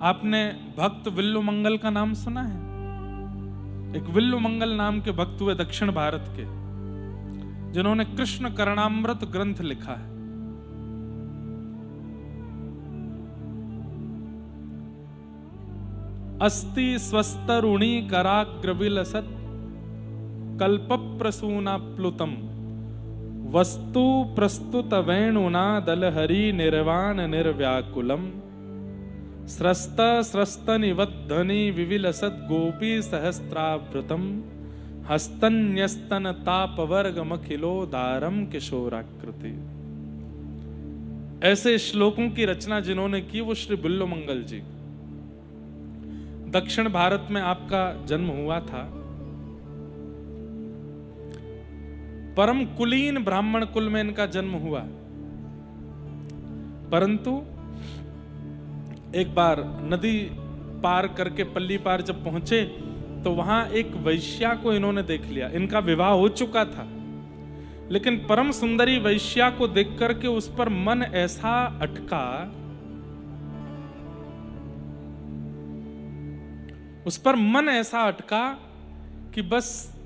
आपने भक्त विल्लुमंगल का नाम सुना है? एक विल्लुमंगल नाम के भक्त हुए दक्षिण भारत के, जिन्होंने कृष्ण करणामृत ग्रंथ लिखा है। अस्ति स्वस्तरुणी कराग्रविलसत् कल्प प्रसूना प्लुतम वस्तु प्रस्तुत वेणुना दलहरी निर्वाण निर्व्याकुलम स्रस्त स्रस्त निवद्धनि विविलसत् गोपी सहस्त्रावृतम हस्तन्यस्तन तापवर्गमखिलोदारम किशोराकृति। ऐसे श्लोकों की रचना जिन्होंने की वो श्री विल्लुमंगल जी। दक्षिण भारत में आपका जन्म हुआ था। परम कुलीन ब्राह्मण कुल में इनका जन्म हुआ, परंतु एक बार नदी पार करके पल्ली पार जब पहुंचे तो वहां एक वैश्या को इन्होंने देख लिया। इनका विवाह हो चुका था, लेकिन परम सुंदरी वैश्या को देख करके उस पर मन ऐसा अटका, कि बस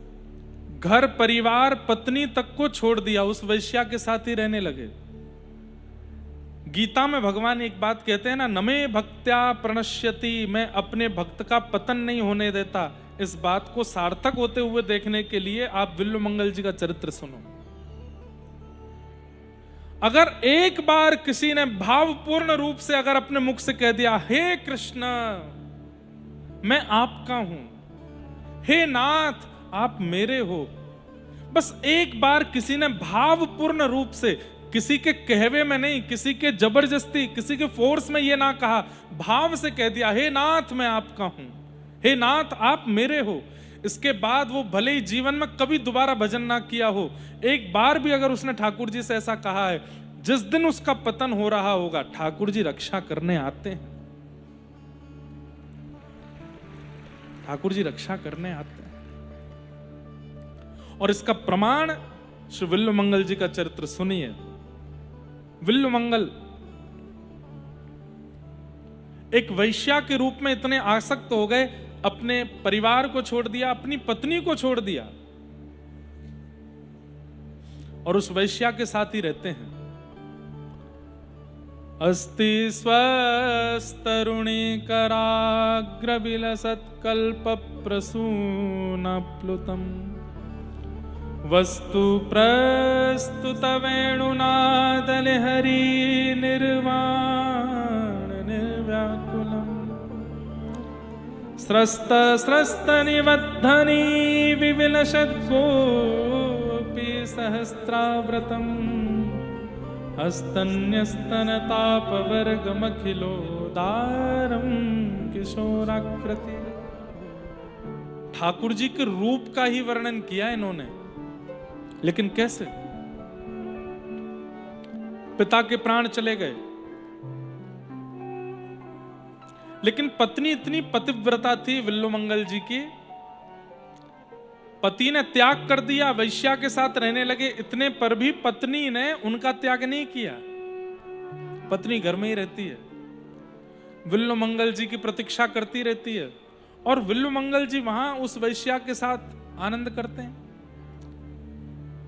घर परिवार पत्नी तक को छोड़ दिया, उस वैश्या के साथ ही रहने लगे। गीता में भगवान एक बात कहते हैं ना, नमे भक्त्या प्रणश्यति, मैं अपने भक्त का पतन नहीं होने देता। इस बात को सार्थक होते हुए देखने के लिए आप विल्लुमंगल जी का चरित्र सुनो। अगर एक बार किसी ने भावपूर्ण रूप से अगर अपने मुख से कह दिया, हे कृष्ण मैं आपका हूं, हे नाथ आप मेरे हो, बस एक बार किसी ने भावपूर्ण रूप से, किसी के कहवे में नहीं, किसी के जबरदस्ती, किसी के फोर्स में ये ना कहा, भाव से कह दिया, हे नाथ मैं आपका हूं, हे नाथ आप मेरे हो, इसके बाद वो भले ही जीवन में कभी दोबारा भजन ना किया हो, एक बार भी अगर उसने ठाकुर जी से ऐसा कहा है, जिस दिन उसका पतन हो रहा होगा ठाकुर जी रक्षा करने आते हैं। ठाकुर जी रक्षा करने आते हैं। और इसका प्रमाण श्री विल्लुमंगल जी का चरित्र सुनिए। विल्लुमंगल एक वैश्या के रूप में इतने आसक्त हो गए, अपने परिवार को छोड़ दिया, अपनी पत्नी को छोड़ दिया और उस वैश्या के साथ ही रहते हैं। अस्ति स्वस्तरुणी कराग्र विलसत्कल्प प्रसून प्लुतम वस्तु प्रस्तुत वेणुनादल हरि निर्वाण निर्व्याकुलम स्रस्त स्रस्त निवद्धनि विविलसत् गोपी सहस्त्राव्रतम हस्तन्यस्तन तापवर्गमखिलोदारम किशोराकृति। ठाकुर जी के रूप का ही वर्णन किया इन्होंने, लेकिन कैसे? पिता के प्राण चले गए, लेकिन पत्नी इतनी पतिव्रता थी विल्लुमंगल जी की, पति ने त्याग कर दिया, वैश्या के साथ रहने लगे, इतने पर भी पत्नी ने उनका त्याग नहीं किया। पत्नी घर में ही रहती है, विल्लुमंगल जी की प्रतीक्षा करती रहती है, और विल्लुमंगल जी वहां उस वैश्या के साथ आनंद करते हैं।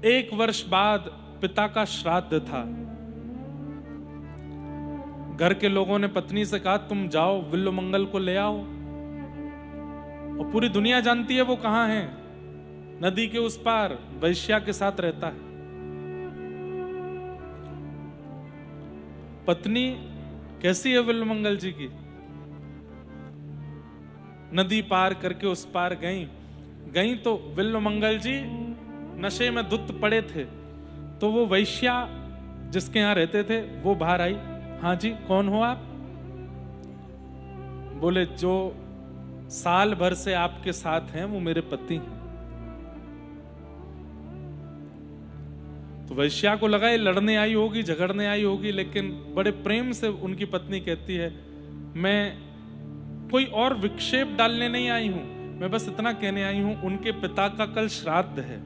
1 वर्ष बाद पिता का श्राद्ध था। घर के लोगों ने पत्नी से कहा, तुम जाओ विल्लुमंगल को ले आओ। और पूरी दुनिया जानती है वो कहां है, नदी के उस पार वैश्या के साथ रहता है। पत्नी कैसी है विल्लुमंगल जी की? नदी पार करके उस पार गई तो विल्लुमंगल जी नशे में धुत पड़े थे, तो वो वैश्या जिसके यहां रहते थे वो बाहर आई। हाँ जी कौन हो आप? बोले जो साल भर से आपके साथ हैं वो मेरे पति हैं। तो वैश्या को लगा ये लड़ने आई होगी, झगड़ने आई होगी, लेकिन बड़े प्रेम से उनकी पत्नी कहती है, मैं कोई और विक्षेप डालने नहीं आई हूं, मैं बस इतना कहने आई हूं उनके पिता का कल श्राद्ध है,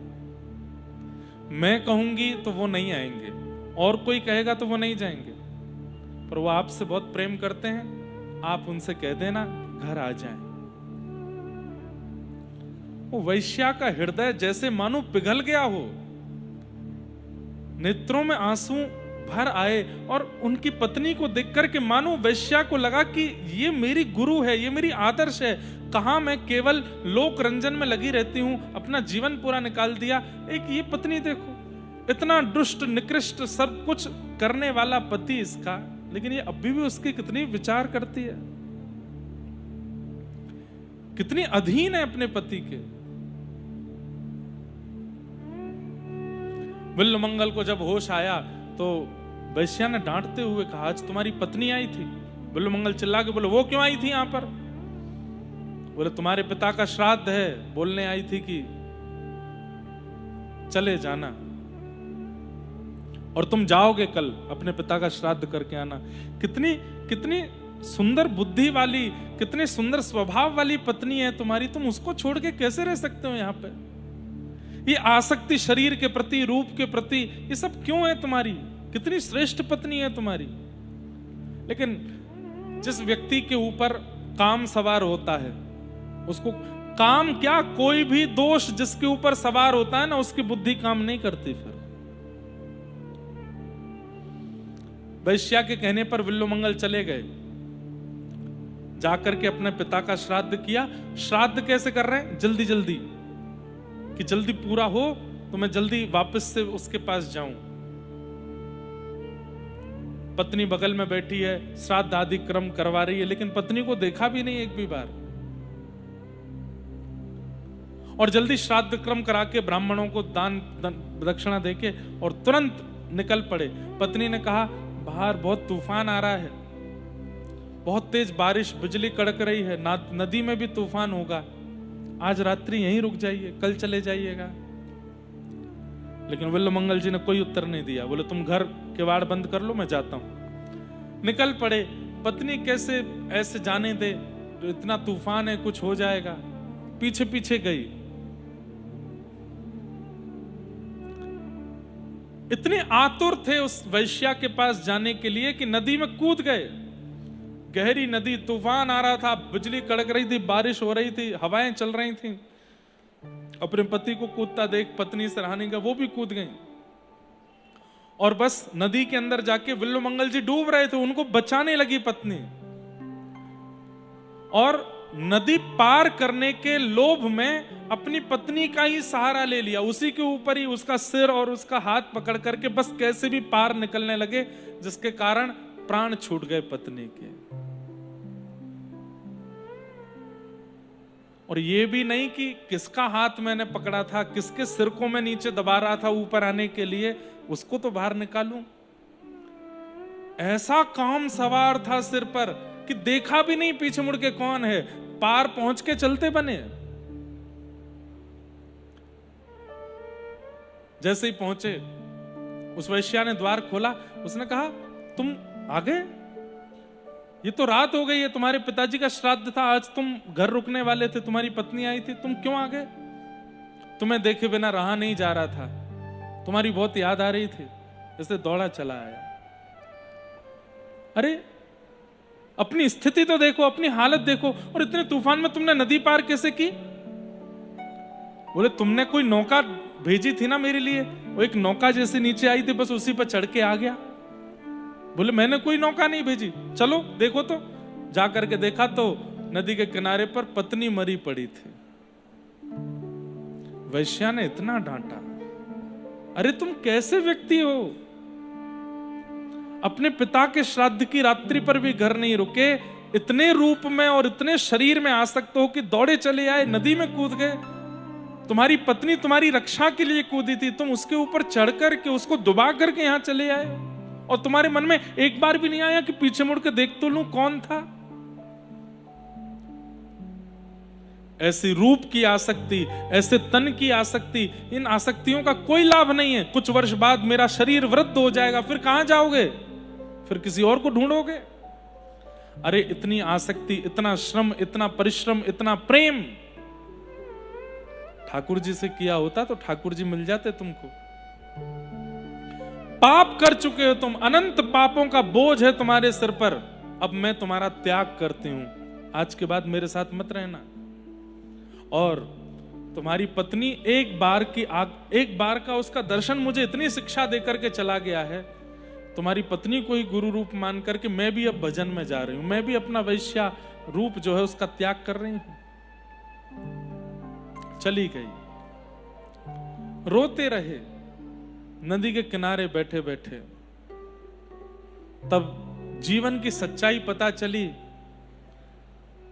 मैं कहूंगी तो वो नहीं आएंगे और कोई कहेगा तो वो नहीं जाएंगे, पर वो आपसे बहुत प्रेम करते हैं, आप उनसे कह देना घर आ जाएं। वो वैश्या का हृदय जैसे मानो पिघल गया हो, नेत्रों में आंसू भर आए और उनकी पत्नी को देखकर के मानो वैश्या को लगा कि ये मेरी गुरु है, ये मेरी आदर्श है। कहां मैं केवल लोक रंजन में लगी रहती हूं, अपना जीवन पूरा निकाल दिया। एक ये पत्नी देखो, इतना दुष्ट निकृष्ट सब कुछ करने वाला पति इसका, लेकिन ये अभी भी उसकी कितनी विचार करती है, कितनी अधीन है अपने पति के। बिल्वमंगल को जब होश आया तो वैश्या ने डांटते हुए कहा, आज तुम्हारी पत्नी आई थी। बिल्वमंगल चिल्ला के बोले, वो क्यों आई थी यहां पर? बोले, तुम्हारे पिता का श्राद्ध है, बोलने आई थी कि चले जाना और तुम जाओगे कल, अपने पिता का श्राद्ध करके आना। कितनी कितनी सुंदर बुद्धि वाली, कितने सुंदर स्वभाव वाली पत्नी है तुम्हारी, तुम उसको छोड़ के कैसे रह सकते हो यहाँ पे? ये आसक्ति शरीर के प्रति, रूप के प्रति, ये सब क्यों है तुम्हारी? कितनी श्रेष्ठ पत्नी है तुम्हारी। लेकिन जिस व्यक्ति के ऊपर काम सवार होता है, उसको काम क्या, कोई भी दोष जिसके ऊपर सवार होता है ना, उसकी बुद्धि काम नहीं करती। फिर वैश्या के कहने पर बिल्वमंगल चले गए, जाकर के अपने पिता का श्राद्ध किया। श्राद्ध कैसे कर रहे हैं? जल्दी जल्दी, कि जल्दी पूरा हो तो मैं जल्दी वापस से उसके पास जाऊं। पत्नी बगल में बैठी है, श्राद्ध आदि क्रम करवा रही है, लेकिन पत्नी को देखा भी नहीं एक भी बार। और जल्दी श्राद्ध क्रम करा के ब्राह्मणों को दान दक्षिणा देके और तुरंत निकल पड़े। पत्नी ने कहा, बाहर बहुत तूफान आ रहा है, बहुत तेज बारिश, बिजली कड़क रही है, नदी में भी तूफान होगा, आज रात्रि यहीं रुक जाइए, कल चले जाइएगा। लेकिन बिल्वमंगल जी ने कोई उत्तर नहीं दिया। बोले, तुम घर किवाड़ बंद कर लो, मैं जाता हूं। निकल पड़े। पत्नी कैसे ऐसे जाने दे, इतना तूफान है, कुछ हो जाएगा। पीछे पीछे गई। इतने आतुर थे उस वैश्या के पास जाने के लिए कि नदी में कूद गए। गहरी नदी, तूफान आ रहा था, बिजली कड़क रही थी, बारिश हो रही थी, हवाएं चल रही थी। अपने पति को कूदता देख पत्नी सराहने का वो भी कूद गई। और बस नदी के अंदर जाके बिल्वमंगल जी डूब रहे थे, उनको बचाने लगी पत्नी। और नदी पार करने के लोभ में अपनी पत्नी का ही सहारा ले लिया, उसी के ऊपर ही उसका सिर और उसका हाथ पकड़ करके बस कैसे भी पार निकलने लगे, जिसके कारण प्राण छूट गए पत्नी के। और ये भी नहीं कि किसका हाथ मैंने पकड़ा था, किसके सिर को मैं नीचे दबा रहा था ऊपर आने के लिए, उसको तो बाहर निकालूं। ऐसा काम सवार था सिर पर कि देखा भी नहीं पीछे मुड़ के कौन है, पार पहुंच के चलते बने। जैसे ही पहुंचे, उस वैश्या ने द्वार खोला, उसने कहा, तुम आ गए? ये तो रात हो गई है, तुम्हारे पिताजी का श्राद्ध था, आज तुम घर रुकने वाले थे, तुम्हारी पत्नी आई थी, तुम क्यों आ गए? तुम्हें देखे बिना रहा नहीं जा रहा था, तुम्हारी बहुत याद आ रही थी, इसलिए दौड़ा चला आया। अरे अपनी स्थिति तो देखो, अपनी हालत देखो, और इतने तूफान में तुमने नदी पार कैसे की? बोले, तुमने कोई नौका भेजी थी ना मेरे लिए, वो एक नौका जैसे नीचे आई थी, बस उसी पर चढ़ के आ गया। बोले, मैंने कोई नौका नहीं भेजी, चलो देखो। तो जा करके देखा तो नदी के किनारे पर पत्नी मरी पड़ी थी। वैश्या ने इतना डांटा, अरे तुम कैसे व्यक्ति हो, अपने पिता के श्राद्ध की रात्रि पर भी घर नहीं रुके, इतने रूप में और इतने शरीर में आसक्त हो कि दौड़े चले आए, नदी में कूद गए। तुम्हारी पत्नी तुम्हारी रक्षा के लिए कूदी थी, तुम उसके ऊपर चढ़ करके उसको डुबा करके यहां चले आए, और तुम्हारे मन में एक बार भी नहीं आया कि पीछे मुड़ के देख तो लूं कौन था। ऐसी रूप की आसक्ति, ऐसे तन की आसक्ति, इन आसक्तियों का कोई लाभ नहीं है। कुछ वर्ष बाद मेरा शरीर वृद्ध हो जाएगा, फिर कहां जाओगे? फिर किसी और को ढूंढोगे। अरे इतनी आसक्ति, इतना श्रम, इतना परिश्रम, इतना प्रेम ठाकुर जी से किया होता तो ठाकुर जी मिल जाते तुमको। पाप कर चुके हो तुम, अनंत पापों का बोझ है तुम्हारे सिर पर, अब मैं तुम्हारा त्याग करती हूं, आज के बाद मेरे साथ मत रहना। और तुम्हारी पत्नी एक बार का उसका दर्शन मुझे इतनी शिक्षा देकर के चला गया है, तुम्हारी पत्नी को ही गुरु रूप मान करके मैं भी अब भजन में जा रही हूं, मैं भी अपना वैश्या रूप जो है उसका त्याग कर रही हूं। चली गई। रोते रहे नदी के किनारे बैठे बैठे। तब जीवन की सच्चाई पता चली।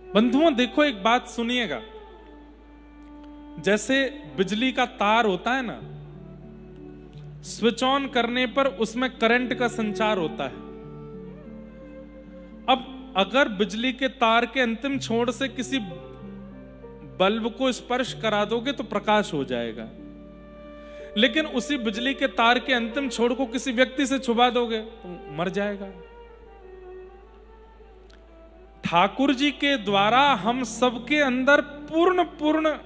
बंधुओं देखो, एक बात सुनिएगा, जैसे बिजली का तार होता है ना, स्विच ऑन करने पर उसमें करंट का संचार होता है। अब अगर बिजली के तार के अंतिम छोर से किसी बल्ब को स्पर्श करा दोगे तो प्रकाश हो जाएगा, लेकिन उसी बिजली के तार के अंतिम छोर को किसी व्यक्ति से छुपा दोगे तो मर जाएगा। ठाकुर जी के द्वारा हम सबके अंदर पूर्ण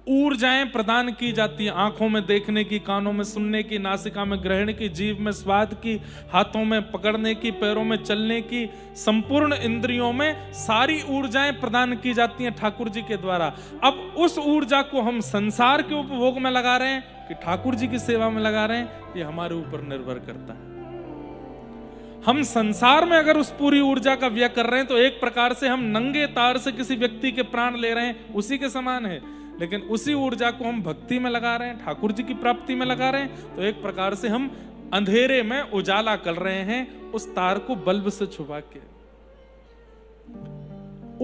ऊर्जाएं प्रदान की जाती हैं। आंखों में देखने की, कानों में सुनने की, नासिका में ग्रहण की, जीभ में स्वाद की, हाथों में पकड़ने की, पैरों में चलने की, संपूर्ण इंद्रियों में सारी ऊर्जाएं प्रदान की जाती हैं ठाकुर जी के द्वारा। अब उस ऊर्जा को हम संसार के उपभोग में लगा रहे हैं कि ठाकुर जी की सेवा में लगा रहे हैं, ये हमारे ऊपर निर्भर करता है। हम संसार में अगर उस पूरी ऊर्जा का व्यय कर रहे हैं तो एक प्रकार से हम नंगे तार से किसी व्यक्ति के प्राण ले रहे हैं, उसी के समान है। लेकिन उसी ऊर्जा को हम भक्ति में लगा रहे हैं, ठाकुर जी की प्राप्ति में लगा रहे हैं, तो एक प्रकार से हम अंधेरे में उजाला कर रहे हैं उस तार को बल्ब से छुपा के।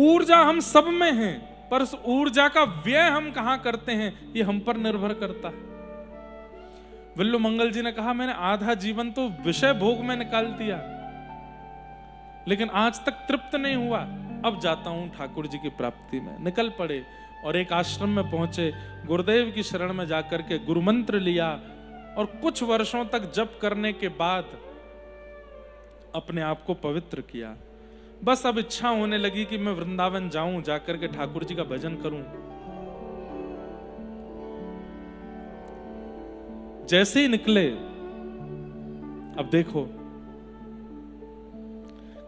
ऊर्जा हम सब में है, पर उस ऊर्जा का व्यय हम कहां करते हैं ये हम पर निर्भर करता है। विल्लू मंगल जी ने कहा, मैंने आधा जीवन तो विषय भोग में निकाल दिया, लेकिन आज तक तृप्त नहीं हुआ, अब जाता हूं ठाकुर जी की प्राप्ति में। निकल पड़े और एक आश्रम में पहुंचे, गुरुदेव की शरण में जाकर के गुरु मंत्र लिया और कुछ वर्षों तक जप करने के बाद अपने आप को पवित्र किया। बस अब इच्छा होने लगी कि मैं वृंदावन जाऊं, जाकर के ठाकुर जी का भजन करूं। जैसे ही निकले, अब देखो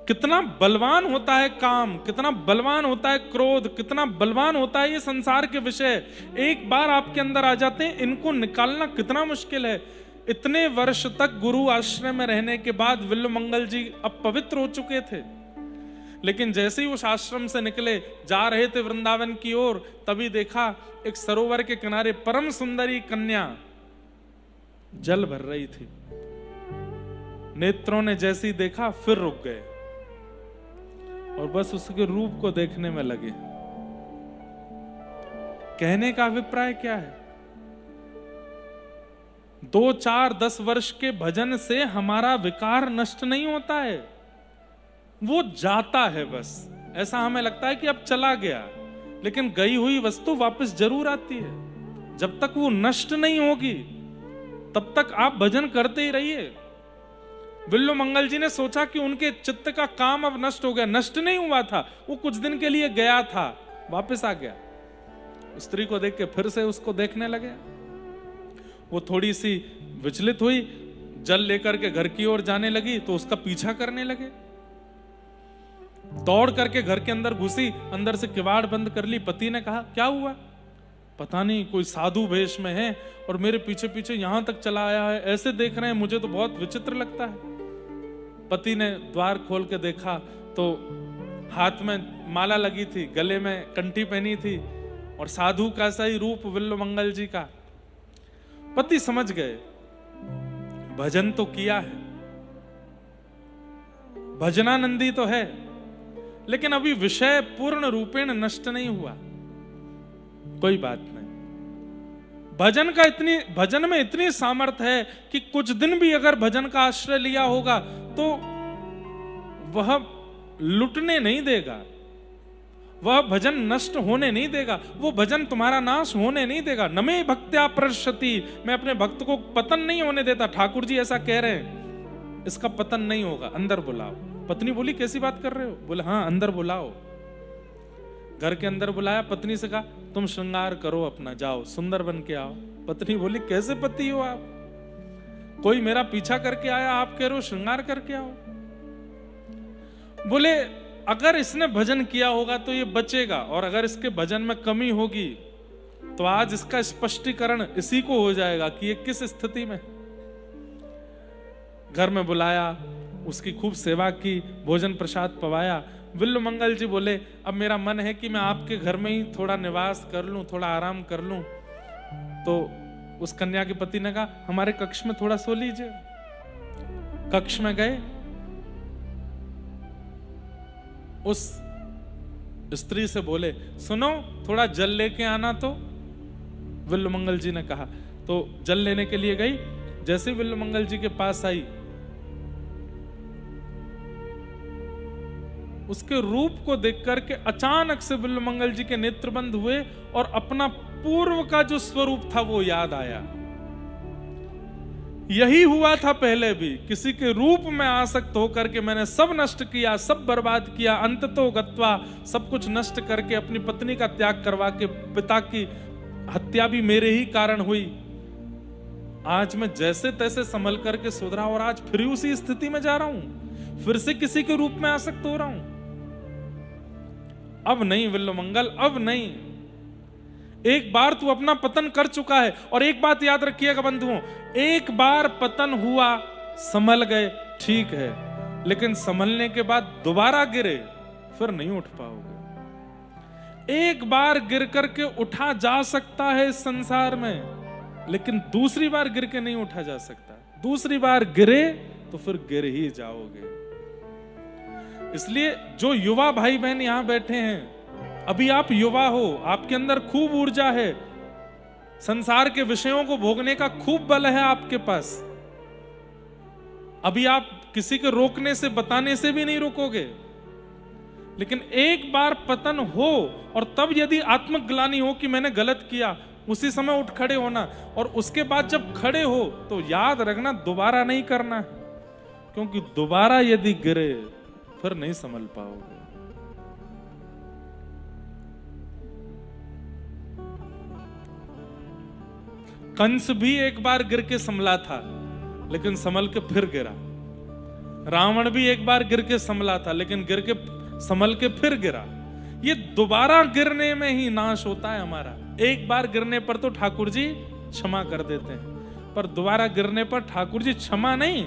कितना बलवान होता है काम, कितना बलवान होता है क्रोध, कितना बलवान होता है ये संसार के विषय। एक बार आपके अंदर आ जाते हैं, इनको निकालना कितना मुश्किल है। इतने वर्ष तक गुरु आश्रय में रहने के बाद विल्लू मंगल जी अब पवित्र हो चुके थे, लेकिन जैसे ही उस आश्रम से निकले, जा रहे थे वृंदावन की ओर, तभी देखा एक सरोवर के किनारे परम सुंदरी कन्या जल भर रही थी। नेत्रों ने जैसे ही देखा फिर रुक गए और बस उसके रूप को देखने में लगे। कहने का अभिप्राय क्या है? 2, 4, 10 वर्ष के भजन से हमारा विकार नष्ट नहीं होता है, वो जाता है। बस ऐसा हमें लगता है कि अब चला गया, लेकिन गई हुई वस्तु वापस जरूर आती है। जब तक वो नष्ट नहीं होगी तब तक आप भजन करते ही रहिए। विल्लू मंगल जी ने सोचा कि उनके चित्त का काम अब नष्ट हो गया। नष्ट नहीं हुआ था, वो कुछ दिन के लिए गया था, वापस आ गया। स्त्री को देख के फिर से उसको देखने लगे। वो थोड़ी सी विचलित हुई, जल लेकर के घर की ओर जाने लगी तो उसका पीछा करने लगे। दौड़ करके घर के अंदर घुसी, अंदर से किवाड़ बंद कर ली। पति ने कहा, क्या हुआ? पता नहीं, कोई साधु वेश में है और मेरे पीछे पीछे यहां तक चला आया है, ऐसे देख रहे हैं, मुझे तो बहुत विचित्र लगता है। पति ने द्वार खोल के देखा तो हाथ में माला लगी थी, गले में कंठी पहनी थी और साधु का सही रूप विल्लू मंगल जी का। पति समझ गए, भजन तो किया है, भजनानंदी तो है, लेकिन अभी विषय पूर्ण रूपेण नष्ट नहीं हुआ। कोई बात नहीं, भजन में इतनी सामर्थ्य है कि कुछ दिन भी अगर भजन का आश्रय लिया होगा तो वह लुटने नहीं देगा, वह भजन नष्ट होने नहीं देगा, वो भजन तुम्हारा नाश होने नहीं देगा। नमे भक्त्या प्रशति, मैं अपने भक्त को पतन नहीं होने देता। ठाकुर जी ऐसा कह रहे हैं, इसका पतन नहीं होगा, अंदर बुलाओ। पत्नी बोली, कैसी बात कर रहे हो? बोले, हाँ अंदर बुलाओ। घर के अंदर बुलाया, पत्नी से कहा, तुम श्रृंगार करो अपना, जाओ सुंदर बन के आओ। पत्नी बोली, कैसे पति हो आप? कोई मेरा पीछा करके आया, आप कह रहे हो श्रृंगार करके आओ? बोले अगर इसने भजन किया होगा तो ये बचेगा, और अगर इसके भजन में कमी होगी तो आज इसका स्पष्टीकरण इसी को हो जाएगा कि ये किस स्थिति में। घर में बुलाया, उसकी खूब सेवा की, भोजन प्रसाद पवाया। विल्लु मंगल जी बोले अब मेरा मन है कि मैं आपके घर में ही थोड़ा निवास कर लूं, थोड़ा आराम कर लूं। तो उस कन्या के पति ने कहा हमारे कक्ष में थोड़ा सो लीजिए। कक्ष में गए, उस स्त्री से बोले सुनो थोड़ा जल लेके आना। तो विल्लु मंगल जी ने कहा, तो जल लेने के लिए गई। जैसे विल्लु मंगल जी के पास आई, उसके रूप को देख करके अचानक से विल्लु मंगल जी के नेत्र बंद हुए और अपना पूर्व का जो स्वरूप था वो याद आया। यही हुआ था पहले भी, किसी के रूप में आसक्त होकर के मैंने सब नष्ट किया, सब बर्बाद किया, अंततो गत्वा सब कुछ नष्ट करके अपनी पत्नी का त्याग करवा के पिता की हत्या भी मेरे ही कारण हुई। आज मैं जैसे तैसे संभल करके सुधरा और आज फिर उसी स्थिति में जा रहा हूं, फिर से किसी के रूप में आसक्त हो रहा हूं। अब नहीं विल्लु मंगल, अब नहीं। एक बार तू अपना पतन कर चुका है। और एक बात याद रखिएगा बंधुओं, एक बार पतन हुआ, संभल गए, ठीक है, लेकिन संभलने के बाद दोबारा गिरे फिर नहीं उठ पाओगे। एक बार गिर करके उठा जा सकता है इस संसार में, लेकिन दूसरी बार गिर के नहीं उठा जा सकता। दूसरी बार गिरे तो फिर गिर ही जाओगे। इसलिए जो युवा भाई बहन यहां बैठे हैं, अभी आप युवा हो, आपके अंदर खूब ऊर्जा है, संसार के विषयों को भोगने का खूब बल है आपके पास। अभी आप किसी के रोकने से, बताने से भी नहीं रोकोगे, लेकिन एक बार पतन हो और तब यदि आत्मग्लानि हो कि मैंने गलत किया, उसी समय उठ खड़े होना। और उसके बाद जब खड़े हो तो याद रखना दोबारा नहीं करना, क्योंकि दोबारा यदि गिरे फिर नहीं संभल पाओगे। कंस भी एक बार गिर के संभला था, लेकिन संभल के फिर गिरा। रावण भी एक बार गिर के संभला था, लेकिन गिर के संभल के फिर गिरा। ये दोबारा गिरने में ही नाश होता है हमारा। एक बार गिरने पर तो ठाकुर जी क्षमा कर देते हैं, पर दोबारा गिरने पर ठाकुर जी क्षमा नहीं,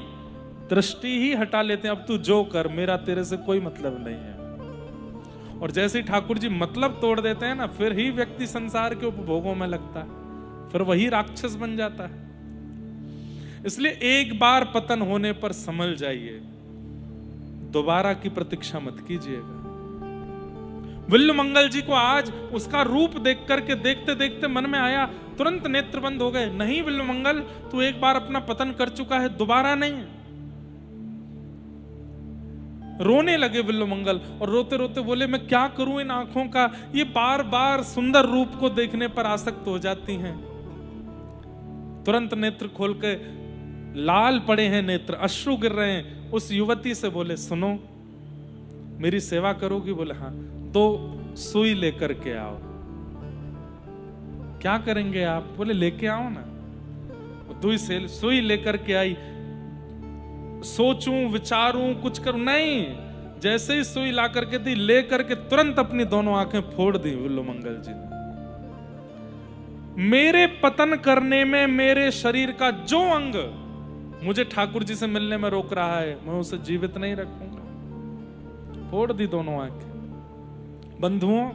दृष्टि ही हटा लेते हैं। अब तू जो कर, मेरा तेरे से कोई मतलब नहीं है। और जैसे ही ठाकुर जी मतलब तोड़ देते हैं ना, फिर ही व्यक्ति संसार के उपभोगों में लगता है, फिर वही राक्षस बन जाता है। इसलिए एक बार पतन होने पर संभल जाइए, दोबारा की प्रतीक्षा मत कीजिएगा। विल्लु मंगल जी को आज उसका रूप देख करके देखते देखते मन में आया, तुरंत नेत्र बंद हो गए। नहीं विल्लु मंगल, तू एक बार अपना पतन कर चुका है, दोबारा नहीं। रोने लगे विल्लु मंगल और रोते रोते बोले मैं क्या करूं इन आंखों का, ये बार बार सुंदर रूप को देखने पर आसक्त हो जाती हैं। तुरंत नेत्र खोल के, लाल पड़े हैं नेत्र, अश्रु गिर रहे हैं। उस युवती से बोले सुनो, मेरी सेवा करोगी? बोले हाँ। तो सुई लेकर के आओ। क्या करेंगे आप? बोले लेके आओ ना। दुई से सुई लेकर के आई। सोचूं विचारूं कुछ करूं, नहीं, जैसे ही सुई ला करके दी, ले करके तुरंत अपनी दोनों आंखें फोड़ दी विल्लु मंगल जी ने। मेरे पतन करने में मेरे शरीर का जो अंग मुझे ठाकुर जी से मिलने में रोक रहा है, मैं उसे जीवित नहीं रखूंगा। फोड़ दी दोनों आंखें। बंधुओं,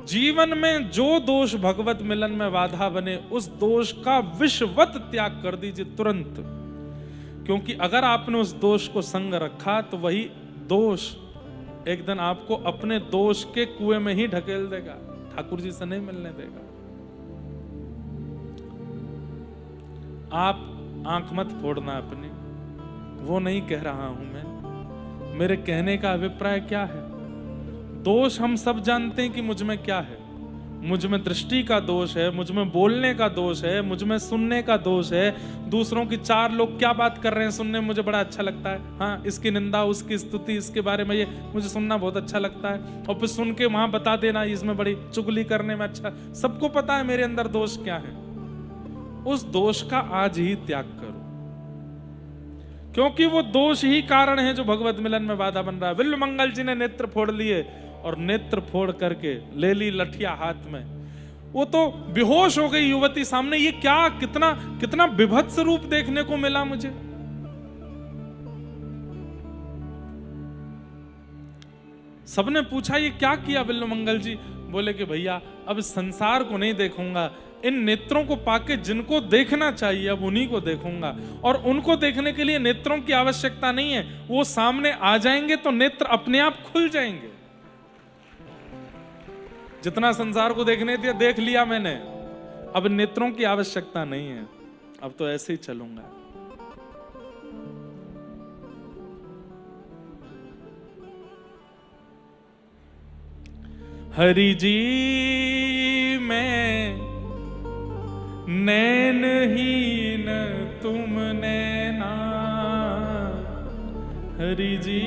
जीवन में जो दोष भगवत मिलन में बाधा बने, उस दोष का विषवत त्याग कर दीजिए तुरंत। क्योंकि अगर आपने उस दोष को संग रखा तो वही दोष एक दिन आपको अपने दोष के कुएं में ही ढकेल देगा, ठाकुर जी से नहीं मिलने देगा। आप आंख मत फोड़ना अपनी, वो नहीं कह रहा हूं मैं। मेरे कहने का अभिप्राय क्या है? दोष हम सब जानते हैं कि मुझ में क्या है। मुझ में दृष्टि का दोष है, मुझ में बोलने का दोष है, मुझ में सुनने का दोष है। दूसरों की चार लोग क्या बात कर रहे हैं सुनने में मुझे बड़ा अच्छा लगता है। हाँ, इसकी निंदा, उसकी स्तुति, इसके बारे में ये मुझे सुनना बहुत अच्छा लगता है। और फिर सुन के वहां बता देना इसमें बड़ी चुगली करने में अच्छा। सबको पता है मेरे अंदर दोष क्या है। उस दोष का आज ही त्याग करो। क्योंकि वो दोष ही कारण है जो भगवत मिलन में बाधा बन रहा है। विल्व मंगल जी ने नेत्र फोड़ लिए और नेत्र फोड़ करके ले ली लठिया हाथ में। वो तो बेहोश हो गई युवती सामने। ये क्या, कितना कितना विभत्स रूप देखने को मिला मुझे। सबने पूछा ये क्या किया विल्व मंगल जी? बोले कि भैया अब संसार को नहीं देखूंगा, इन नेत्रों को पाके जिनको देखना चाहिए अब उन्हीं को देखूंगा। और उनको देखने के लिए नेत्रों की आवश्यकता नहीं है, वो सामने आ जाएंगे तो नेत्र अपने आप खुल जाएंगे। जितना संसार को देखने दिया देख लिया मैंने, अब नेत्रों की आवश्यकता नहीं है, अब तो ऐसे ही चलूंगा। हरि जी मैं नैनहीन तुम नैना, हरि जी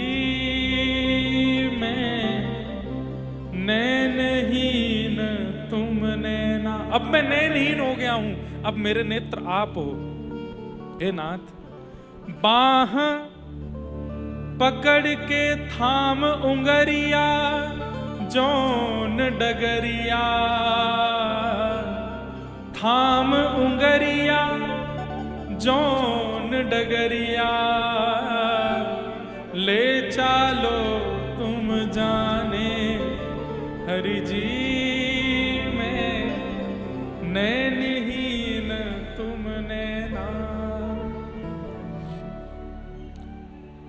मैं नैनहीन तुम नैना। अब मैं नैनहीन हो गया हूं, अब मेरे नेत्र आप हो। हे नाथ, बाह पकड़ के थाम उंगरिया जौन डगरिया, थाम उंगरिया जौन डगरिया, ले चालो तुम जाने हरि जी मैं नैनहीन तुम नैना।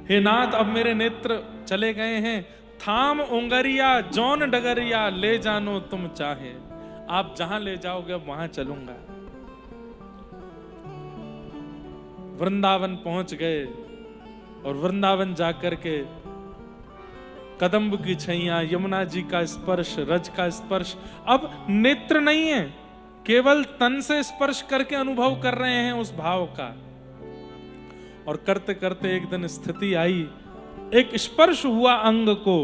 हे नाथ, अब मेरे नेत्र चले गए हैं, थाम उंगरिया जौन डगरिया, ले जानो तुम चाहे, आप जहां ले जाओगे अब वहां चलूंगा। वृंदावन पहुंच गए और वृंदावन जाकर के कदम्ब की छैया, यमुना जी का स्पर्श, रज का स्पर्श, अब नेत्र नहीं है, केवल तन से स्पर्श करके अनुभव कर रहे हैं उस भाव का। और करते करते एक दिन स्थिति आई, एक स्पर्श हुआ अंग को,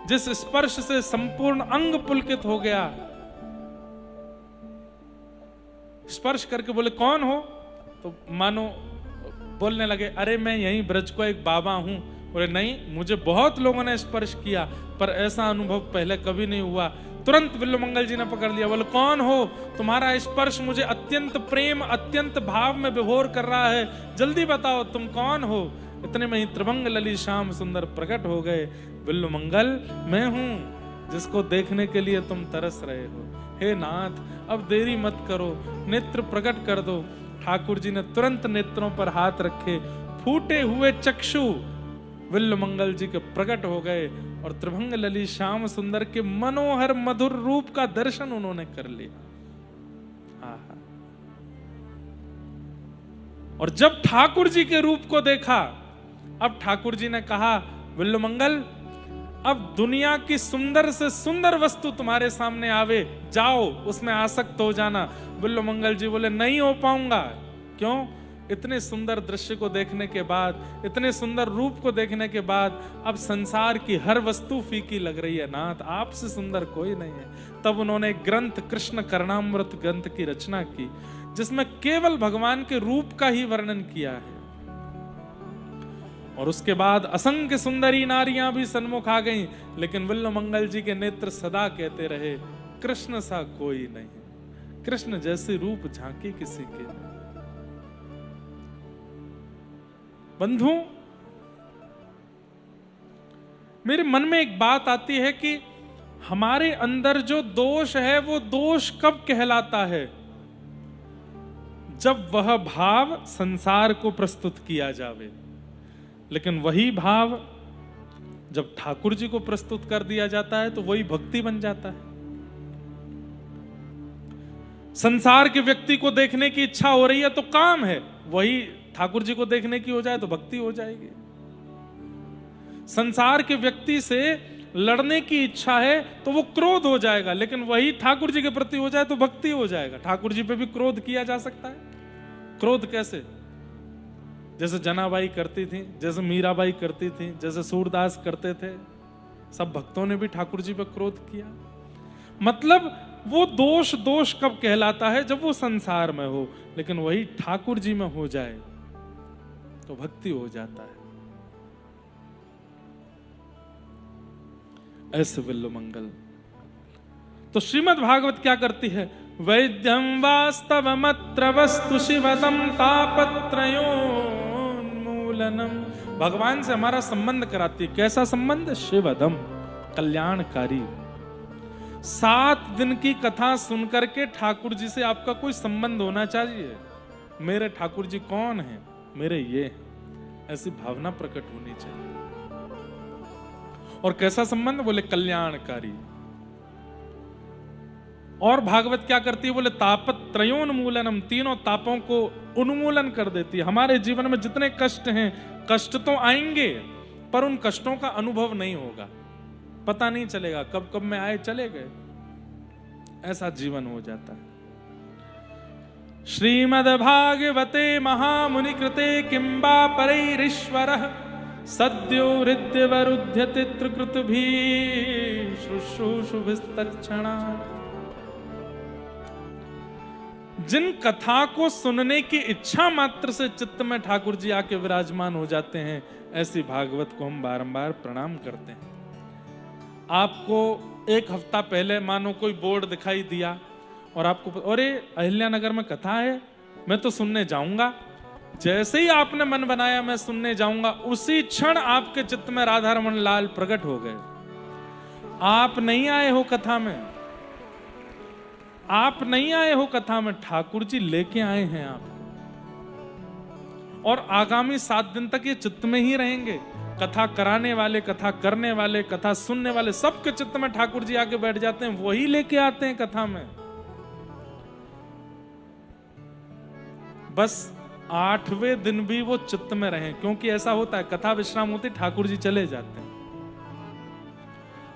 जिस स्पर्श से संपूर्ण अंग पुलकित हो गया। स्पर्श करके बोले कौन हो? तो मानो बोलने लगे अरे मैं यहीं ब्रज को एक बाबा हूं। बोले नहीं, मुझे बहुत लोगों ने स्पर्श किया पर ऐसा अनुभव पहले कभी नहीं हुआ। तुरंत विल्व मंगल जी ने पकड़ लिया। बोले कौन हो? तुम्हारा स्पर्श मुझे अत्यंत प्रेम, अत्यंत भाव में विभोर कर रहा है, जल्दी बताओ तुम कौन हो। इतने में ही त्रिभंग ललित श्याम सुंदर प्रकट हो गए। विल्व मंगल, मैं हूं जिसको देखने के लिए तुम तरस रहे हो। हे नाथ, अब देरी मत करो, नेत्र प्रकट कर दो। ठाकुर जी ने तुरंत नेत्रों पर हाथ रखे, फूटे हुए चक्षु विल्व मंगल जी के प्रकट हो गए और त्रिभंग ललित श्याम सुंदर के मनोहर मधुर रूप का दर्शन उन्होंने कर लिया। और जब ठाकुर जी के रूप को देखा, अब ठाकुर जी ने कहा विल्व मंगल, अब दुनिया की सुंदर से सुंदर वस्तु तुम्हारे सामने आवे, जाओ उसमें आसक्त हो जाना। विल्व मंगल जी बोले नहीं हो पाऊंगा। क्यों? इतने सुंदर दृश्य को देखने के बाद, इतने सुंदर रूप को देखने के बाद अब संसार की हर वस्तु फीकी लग रही है। नाथ, आपसे सुंदर कोई नहीं है। तब उन्होंने ग्रंथ कृष्ण करणामृत ग्रंथ की रचना की, जिसमें केवल भगवान के रूप का ही वर्णन किया है। और उसके बाद असंख्य सुंदरी नारियां भी सन्मुख आ गईं, लेकिन विल्व मंगल जी के नेत्र सदा कहते रहे कृष्ण सा कोई नहीं, कृष्ण जैसे रूप झांकी किसी के नहीं। बंधु, मेरे मन में एक बात आती है कि हमारे अंदर जो दोष है वो दोष कब कहलाता है? जब वह भाव संसार को प्रस्तुत किया जावे। लेकिन वही भाव जब ठाकुर जी को प्रस्तुत कर दिया जाता है तो वही भक्ति बन जाता है। संसार के व्यक्ति को देखने की इच्छा हो रही है तो काम है, वही ठाकुर जी को देखने की हो जाए तो भक्ति हो जाएगी। संसार के व्यक्ति से लड़ने की इच्छा है तो वो क्रोध हो जाएगा, लेकिन वही ठाकुर जी के प्रति हो जाए तो भक्ति हो जाएगा। ठाकुर जी पे भी क्रोध किया जा सकता है। क्रोध कैसे? जैसे जनाबाई करती थी, जैसे मीराबाई करती थी, जैसे सूरदास करते थे, सब भक्तों ने भी ठाकुर जी पे क्रोध किया। मतलब वो दोष दोष कब कहलाता है? जब वो संसार में हो, लेकिन वही ठाकुर जी में हो जाए तो भक्ति हो जाता है। ऐसे बिल्लो मंगल। तो श्रीमद् भागवत क्या करती है? वैद्यम वास्तवमत्र वस्तु शिवदम तापत्रयोन्मूलनम। भगवान से हमारा संबंध कराती है। कैसा संबंध? शिवदम, कल्याणकारी। 7 दिन की कथा सुनकर के ठाकुर जी से आपका कोई संबंध होना चाहिए। मेरे ठाकुर जी कौन है? मेरे ये, ऐसी भावना प्रकट होनी चाहिए। और कैसा संबंध? बोले कल्याणकारी। और भागवत क्या करती है? बोले तापत्रयोन्मूलनम, तीनों तापों को उन्मूलन कर देती है। हमारे जीवन में जितने कष्ट हैं, कष्ट तो आएंगे पर उन कष्टों का अनुभव नहीं होगा, पता नहीं चलेगा कब कब में आए चले गए, ऐसा जीवन हो जाता है। श्रीमद्भागवते महामुनि कृते किंबा परैरीश्वरः सद्यो हृद्यवरुध्यते त्रिकृतभिः शुश्रूषुभिस्तत्क्षणात्। जिन कथा को सुनने की इच्छा मात्र से चित्त में ठाकुर जी आके विराजमान हो जाते हैं, ऐसी भागवत को हम बारंबार प्रणाम करते हैं। आपको एक हफ्ता पहले मानो कोई बोर्ड दिखाई दिया और आपको, अरे अहिल्यानगर में कथा है, मैं तो सुनने जाऊंगा। जैसे ही आपने मन बनाया मैं सुनने जाऊंगा, उसी क्षण आपके चित्त में राधा रमन लाल प्रकट हो गए। आप नहीं आए हो कथा में, आप नहीं आए हो कथा में, ठाकुर जी लेके आए हैं आपको। और आगामी 7 दिन तक ये चित्त में ही रहेंगे। कथा कराने वाले, कथा करने वाले, कथा सुनने वाले, सबके चित्त में ठाकुर जी आके बैठ जाते हैं, वही लेके आते हैं कथा में। बस 8वें दिन भी वो चित्त में रहें, क्योंकि ऐसा होता है कथा विश्राम होती ठाकुर जी चले जाते हैं।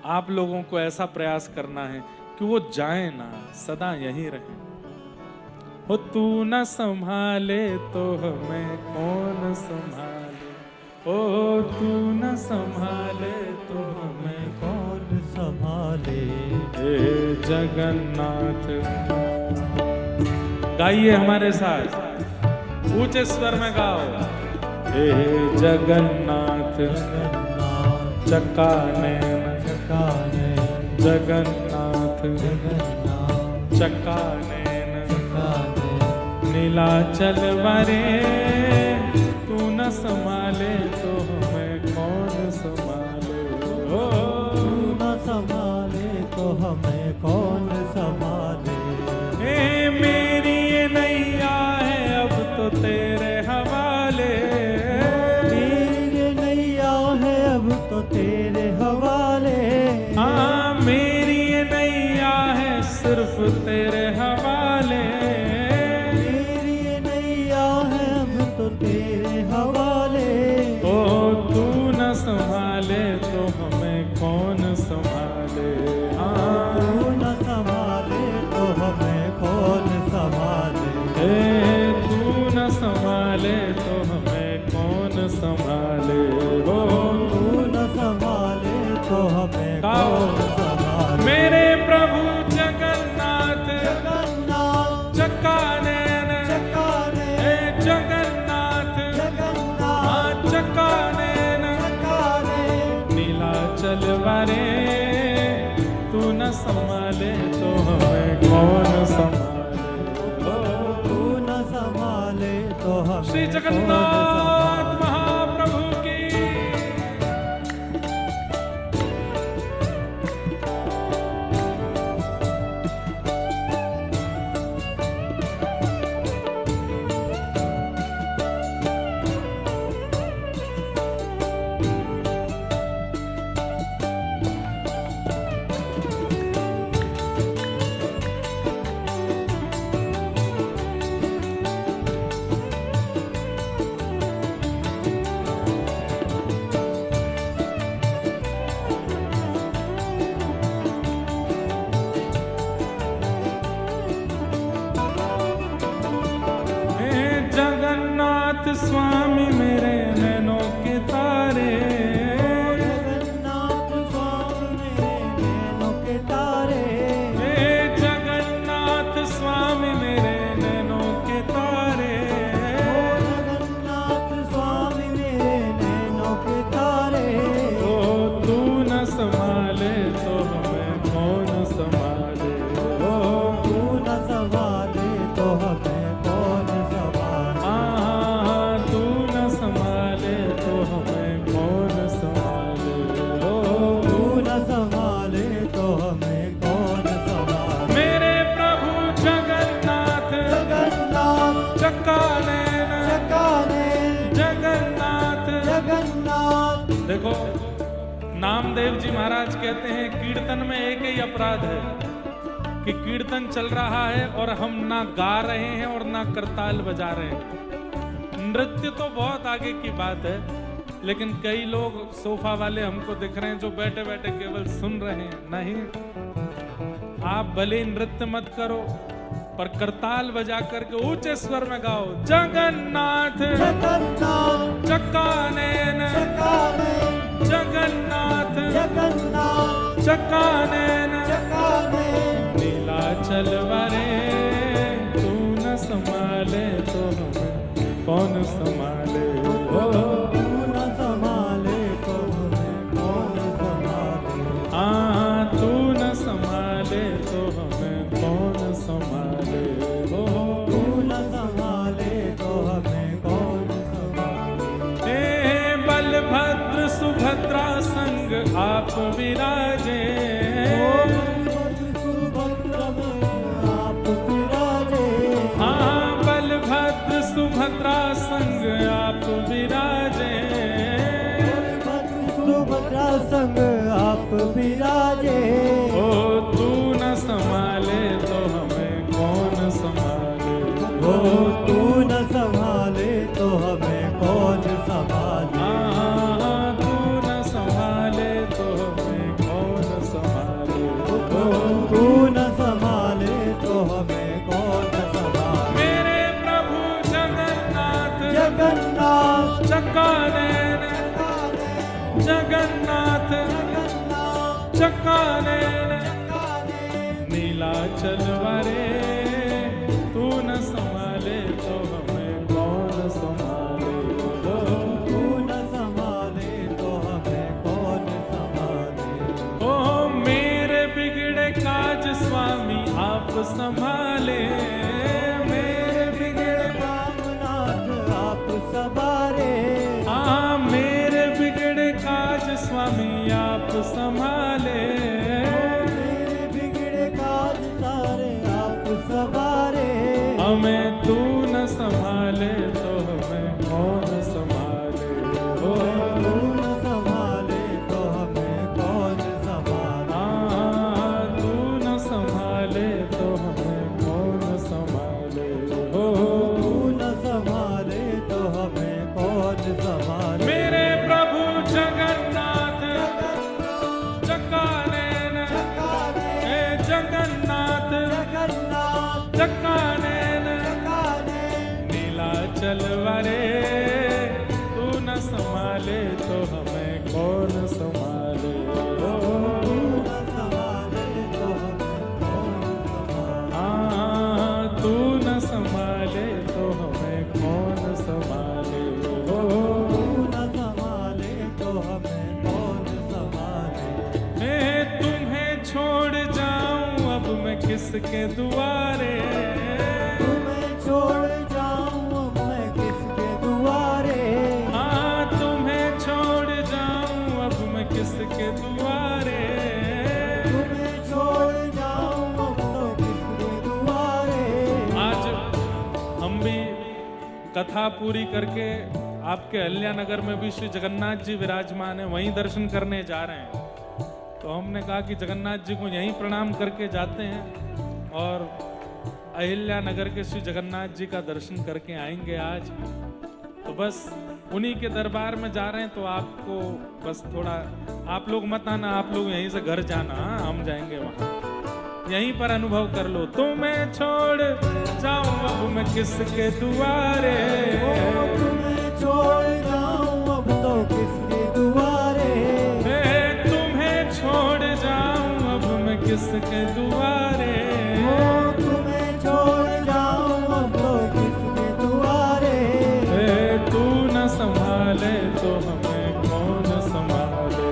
आप लोगों को ऐसा प्रयास करना है कि वो जाए ना, सदा यहीं रहे। हो तू न संभाले तो हमें कौन संभाले, ओ तू न संभाले तो हमें कौन संभाले। हे जगन्नाथ। गाइए हमारे साथ, ऊंचे स्वर में गाओ। हे जगन्नाथ चक्कानैन जगन्नाथ चक्कानैन नीलाचल वारे, तू न संभाले तो हमें कौन संभाले। ओ तू न संभाले तो हमें कौन संभाले। हे मेरी ये नैया है अब तो तेरे हवाले, मेरी ये नैया है अब तो तेरे हवाले। हाँ मेरी ये नैया है सिर्फ तेरे हवाले, मेरी ये नैया है अब तो तेरे हवाले। ओ तू न संभाले तो हमें कौन संभाले। हाँ तू न संभाले तो हमें कौन संभाले। हे तू न संभाले तो हमें कौन संभाले। हो तू न संभाले तो हमें गाओ। कौन संभाले। मेरे प्रभु जगन्नाथ जगन्नाथ चक्कानैन, चक्कानैन, हे जगन्नाथ जगन्नाथ हाँ चक्कानैन चक्कानैन, नीलाचल वारे, तू न संभाले तो हमें कौन संभाले। हो तू न संभाले तो हमें श्री कौन जगन्नाथ संभाले। महाप्रभु की। देखो, नामदेव जी महाराज कहते हैं कीर्तन में एक ही अपराध है कि कीर्तन चल रहा है और हम ना गा रहे हैं और ना करताल बजा रहे हैं। नृत्य तो बहुत आगे की बात है, लेकिन कई लोग सोफा वाले हमको दिख रहे हैं जो बैठे बैठे केवल सुन रहे हैं। नहीं, आप भले नृत्य मत करो पर करताल बजा करके ऊंचे स्वर में गाओ, जगन्नाथ जगन्नाथ चक्कानैन चक्कानैन जगन्नाथ जगन्नाथ चक्कानैन चक्कानैन नीलाचल वरे तू न संभाले तो हमें कौन संभाले। तू न संभाले तो हमें कौन संभाले। हाँ, तू न संभाले तो हमें कौन संभाले। तू न संभाले तो हमें कौन संभाले। हे बलभद्र सुभद्रा संग आप विराजे, सुभद्रा में आप विराजे। हाँ बलभद्र सुभद्रा संग आप विराजे। सुभद्रा संग आप विराजे। ओ तू न संभाले तो हमें कौन संभाले। ओ तू न संभाले तो हमें कौन संभाले। हाँ, तू न संभाले तो हमें कौन संभाले। तू न संभाले तो हमें कौन संभाले। मेरे प्रभु जगन्नाथ जगन्नाथ चक्कानैन जगन्नाथ चक्कानैन नीलाचल वरे तू न संभाले तो हमें कौन संभाले। तू न संभाले तो हमें कौन संभाले। ओ मेरे बिगड़े काज स्वामी आप संभाले। मेरे बिगड़े रामनाथ आप सवारे। हाँ, मेरे बिगड़े काज स्वामी आप संभाले। मेरे बिगड़े काज सारे आप सवारे। हमें तू न संभाले तो हमें कौन संभाले। ओ तू न संभाले तो हमें कौन संभाले। हाँ, तू न संभाले तो हमें कौन संभाले। ओ तू न संभाले तो हमें कौन संभाले। मेरे प्रभु जगन्नाथ चक्कानैन हे जगन्नाथ जगन्नाथ चक्कानैन चक्कानैन नीलाचल वरे तू न संभाले तो हमें कौन संभाले। तू न संभाले तो हमें कौन संभाले। हाँ, तू न संभाले तो हमें कौन संभाले। तू न संभाले तो हमें कौन संभाले। मैं तुम्हें छोड़ जाऊं अब मैं किसके दुआरे। तुम्हें छोड़ जाऊं अब मैं किसके दुआरे। हाँ, तुम्हें छोड़ जाऊं अब मैं किसके दुआरे। तुम्हें छोड़ जाऊं अब तो किसके दुआरे। आज हम भी कथा पूरी करके आपके अहिल्यानगर में भी श्री जगन्नाथ जी विराजमान है, वहीं दर्शन करने जा रहे हैं। तो हमने कहा कि जगन्नाथ जी को यहीं प्रणाम करके जाते हैं और अहिल्यानगर के श्री जगन्नाथ जी का दर्शन करके आएंगे आज। तो बस उन्हीं के दरबार में जा रहे हैं, तो आपको बस थोड़ा, आप लोग मत आना, आप लोग यहीं से घर जाना। हम जाएंगे वहां, यहीं पर अनुभव कर लो। तुम्हें छोड़ जाऊं अब मैं किसके दुआरे। तुम्हें छोड़ जाऊं अब तो किसके दुआरे। मैं तुम्हें छोड़ जाऊं अब मैं किसके दुआरे। तुम्हें छोड़ जाऊं अब तो किसके दुआरे। तू न संभाले तो हमें कौन संभाले।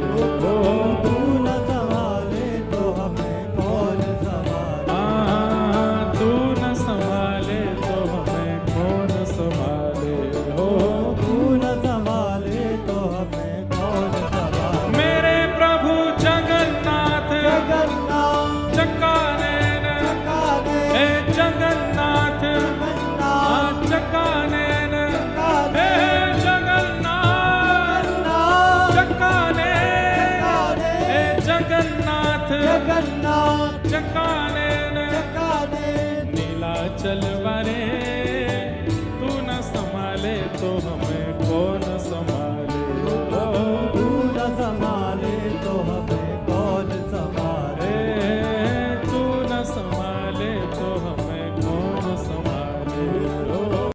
तू न संभाले तो हमें कौन संभाले। हाँ, तू न संभाले तो हमें कौन संभाले। तू न संभाले तो हमें कौन संभाले। मेरे प्रभु जगन्नाथ जगन्नाथ चक्कानैन तो हमें